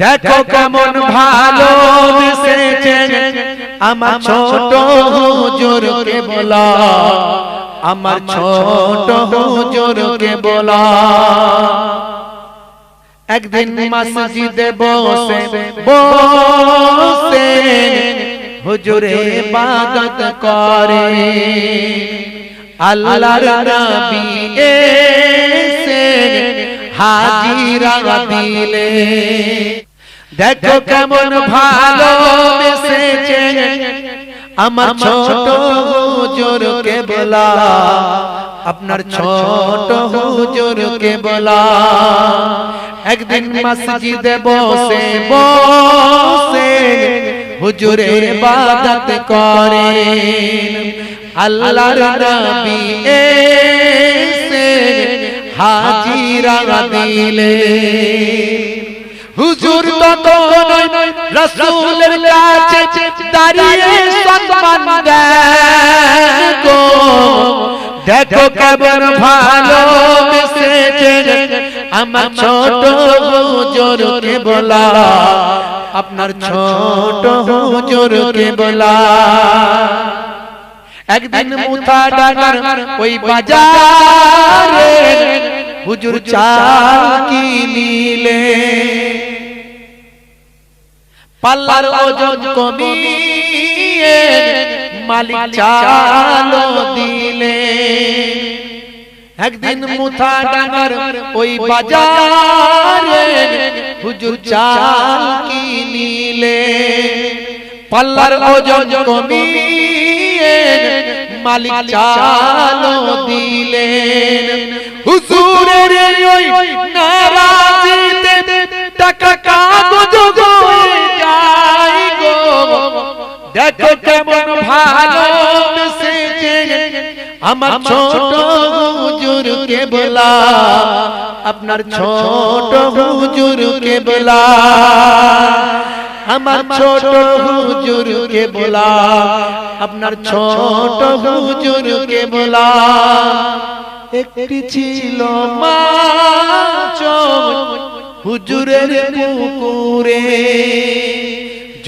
দেখো কেমন ভালোবেসেছেন আমার ছোট হুজুরকে বলা, আমার ছোট হুজুরকে বলা। একদিন মসজিদে বসে বসে হুজুর ইবাদত করে, আল্লাহর নবী এসে হাজিরা দিলে। দেখো কেমন ভালোবেসেছেন আমার ছোট হুজুরকে বলা, আপনার ছোট হুজুরকে বলা। একদিন মসজিদে বসে বসে হুজুর ইবাদত করেন, আল্লাহর নবী এসে হাজিরা দিলে। হুজুর তখন রাসূলের কাছে দাঁড়িয়ে সম্মান দেন গো। দেখো কেমন ভালোবেসেছেন আমার ছোট হুজুরকে বলা, আপনার ছোট হুজুরকে বলা। একদিন মুথাডাঙ্গার ওই বাজারে হুজুর চাল কিনিলে, পাল্লার ওজন কমিয়ে মালিক চাল দিলে। একদিন মুথাডাঙ্গার ওই বাজারে হুজুর চাল কিনিলে, পাল্লার ওজন কমিয়ে মালিক চাল দিলেন। হুজুরের ওই নারাজিতে টাকা কাগজ হয়ে যায় গো। দেখো কেমন ভালোবেসেছেন আমার ছোট হুজুরকে বলা, আপনার ছোট হুজুরকে বলা, আমার ছোট হুজুরকে বলা, আপনার ছোট হুজুরকে বলা। একটি ছিল মাছ হুজুরের পুকুরে,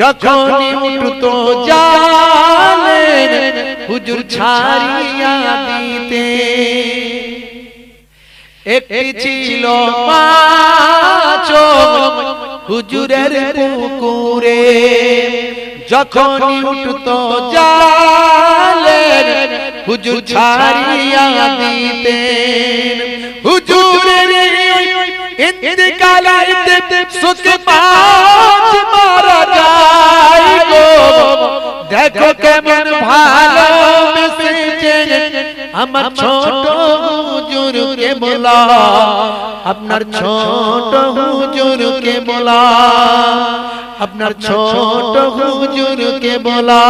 যখন উঠতো জালে হুজুর ছাড়িয়া দিতে। একটি ছিল মাছ হুজুরের পুকুরে, যখন উঠতো জালে হুজুর ছাড়িয়া দিতেন। হুজুরের ইন্তেকালেতে সুখ মাছ মারা যায় গো। দেখো কেমন ভালোবেসেছেন আমার ছোট হুজুরকে বলা, আপনার ছোট হুজুরকে বলা, আপনার ছোট হুজুরকে বলা।